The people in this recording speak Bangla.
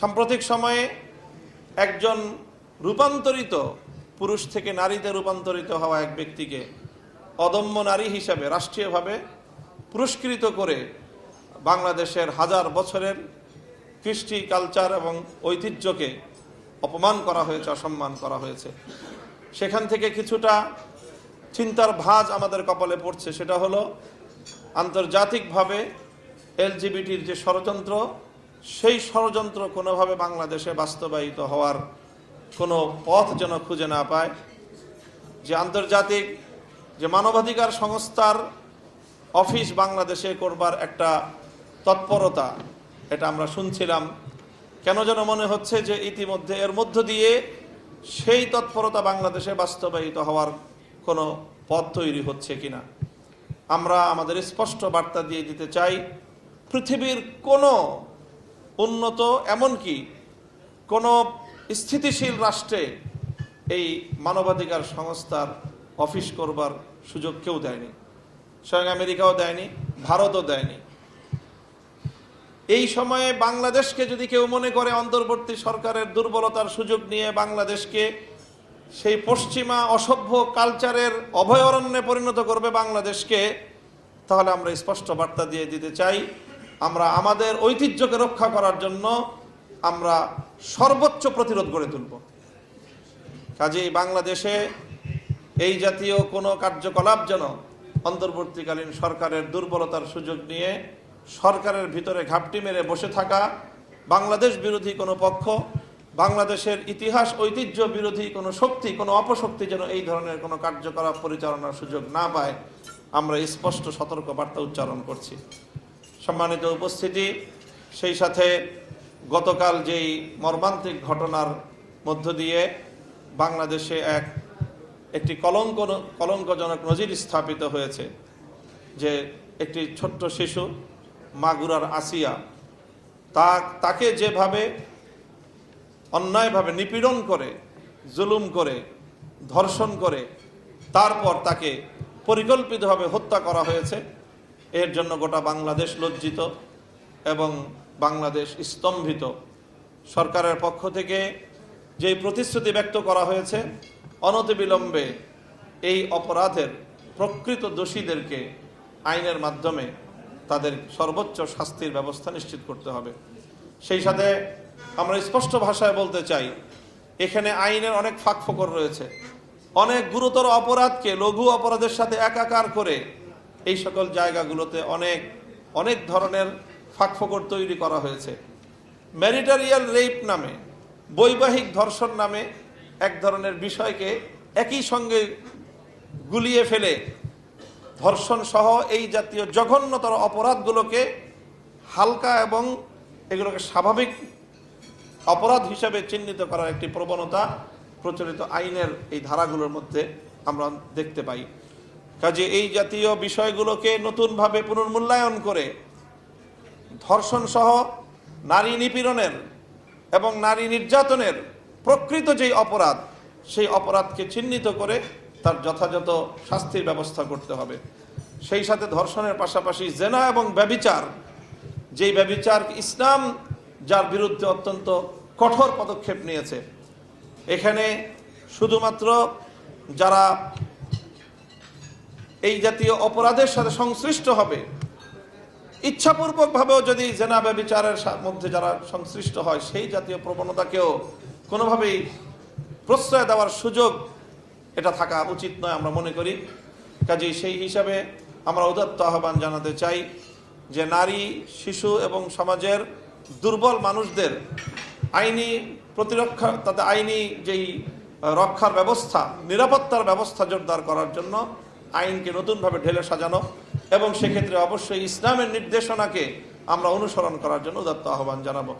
সাম্প্রতিক সময়ে একজন রূপান্তরিত পুরুষ থেকে নারীতে রূপান্তরিত হওয়া এক ব্যক্তিকে অদম্য নারী হিসেবে রাষ্ট্রীয়ভাবে পুরস্কৃত করে বাংলাদেশের হাজার বছরের কৃষ্টি কালচার এবং ঐতিহ্যকে অপমান করা হয়েছে, অসম্মান করা হয়েছে। সেখান থেকে কিছুটা চিন্তার ভাঁজ আমাদের কপালে পড়ছে। সেটা হলো আন্তর্জাতিকভাবে এলজিবিটির যে ষড়যন্ত্র, সেই ষড়যন্ত্র কোনোভাবে বাংলাদেশে বাস্তবায়িত হওয়ার কোনো পথ যেন খুঁজে না পায়। যে আন্তর্জাতিক যে মানবাধিকার সংস্থার অফিস বাংলাদেশে করবার একটা তৎপরতা, এটা আমরা শুনছিলাম। কেন যেন মনে হচ্ছে যে ইতিমধ্যে এর মধ্য দিয়ে সেই তৎপরতা বাংলাদেশে বাস্তবায়িত হওয়ার কোনো পথ তৈরি হচ্ছে কিনা। আমরা আমাদের স্পষ্ট বার্তা দিয়ে দিতে চাই, পৃথিবীর কোনো উন্নত এমনকি কোনো স্থিতিশীল রাষ্ট্রে এই মানবাধিকার সংস্থার অফিস করবার সুযোগ কেউ দেয়নি। স্বয়ং আমেরিকাও দেয়নি, ভারতও দেয়নি। এই সময়ে বাংলাদেশকে যদি কেউ মনে করে অন্তর্বর্তী সরকারের দুর্বলতার সুযোগ নিয়ে বাংলাদেশকে সেই পশ্চিমা অসভ্য কালচারের অভয়ারণ্যে পরিণত করবে বাংলাদেশকে, তাহলে আমরা স্পষ্ট বার্তা দিয়ে দিতে চাই, আমরা আমাদের ঐতিহ্যকে রক্ষা করার জন্য আমরা সর্বোচ্চ প্রতিরোধ গড়ে তুলব। কাজেই বাংলাদেশে এই জাতীয় কোনো কার্যকলাপ যেন অন্তর্বর্তীকালীন সরকারের দুর্বলতার সুযোগ নিয়ে সরকারের ভিতরে ঘাপটি মেরে বসে থাকা বাংলাদেশ বিরোধী কোনো পক্ষ, বাংলাদেশের ইতিহাস ঐতিহ্য বিরোধী কোনো শক্তি, কোনো অপশক্তি যেন এই ধরনের কোনো কার্যকলাপ পরিচালনার সুযোগ না পায়, আমরা স্পষ্ট সতর্ক বার্তা উচ্চারণ করছি। সম্মানিত উপস্থিতি, সেই সাথে গতকাল যেই মর্মান্তিক ঘটনার মধ্য দিয়ে বাংলাদেশে একটি কলঙ্কজনক নজির স্থাপিত হয়েছে, যে একটি ছোট্ট শিশু মাগুরার আসিয়া, তাকে যেভাবে অন্যায়ভাবে নিপীড়ন করে, জুলুম করে, ধর্ষণ করে, তারপর তাকে পরিকল্পিতভাবে হত্যা করা হয়েছে, এর জন্য গোটা বাংলাদেশ লজ্জিত এবং বাংলাদেশ স্তম্ভিত। সরকারের পক্ষ থেকে যেই প্রতিশ্রুতি ব্যক্ত করা হয়েছে, অনতিবিলম্বে এই অপরাধের প্রকৃত দোষীদেরকে আইনের মাধ্যমে তাদের সর্বোচ্চ শাস্তির ব্যবস্থা নিশ্চিত করতে হবে। সেই সাথে আমরা স্পষ্ট ভাষায় বলতে চাই, এখানে আইনের অনেক ফাঁকফোকর রয়েছে। অনেক গুরুতর অপরাধকে লঘু অপরাধের সাথে একাকার করে এই সকল জায়গাগুলোতে অনেক ধরনের ফাঁকফোকর তৈরি করা হয়েছে। ম্যারিটারিয়াল রেপ নামে, বৈবাহিক ধর্ষণ নামে এক ধরনের বিষয়কে একই সঙ্গে গুলিয়ে ফেলে ধর্ষণ সহ এই জাতীয় জঘন্যতর অপরাধগুলোকে হালকা এবং এগুলোকে স্বাভাবিক অপরাধ হিসাবে চিহ্নিত করার একটি প্রবণতা প্রচলিত আইনের এই ধারাগুলোর মধ্যে আমরা দেখতে পাই। কাজে এই জাতীয় বিষয়গুলোকে নতুনভাবে পুনর্মূল্যায়ন করে ধর্ষণ সহ নারী নিপীড়নের এবং নারী নির্যাতনের প্রকৃত যেই অপরাধ, সেই অপরাধকে চিহ্নিত করে তার যথাযথ শাস্তির ব্যবস্থা করতে হবে। সেই সাথে ধর্ষণের পাশাপাশি জেনা এবং ব্যভিচার, যেই ব্যভিচার ইসলাম যার বিরুদ্ধে অত্যন্ত কঠোর পদক্ষেপ নিয়েছে, এখানে শুধুমাত্র যারা এই জাতীয় অপরাধের সাথে সংশ্লিষ্ট হবে, ইচ্ছাপূর্বকভাবেও যদি জেনা ব্যভিচারের মধ্যে যারা সংশ্লিষ্ট হয়, সেই জাতীয় প্রবণতাকেও কোনোভাবেই প্রশ্রয় দেওয়ার সুযোগ এটা থাকা উচিত নয় আমরা মনে করি। কাজেই সেই হিসাবে আমরা উদাত্ত আহ্বান জানাতে চাই যে নারী, শিশু এবং সমাজের দুর্বল মানুষদের আইনি প্রতিরক্ষা, তাদের আইনি যেই রক্ষার ব্যবস্থা, নিরাপত্তার ব্যবস্থা জোরদার করার জন্য আইনকে নতুনভাবে ঢেলে সাজানো এবং সেক্ষেত্রে অবশ্যই ইসলামের নির্দেশনাকে আমরা অনুসরণ করার জন্য উদাত্ত আহ্বান জানাবো।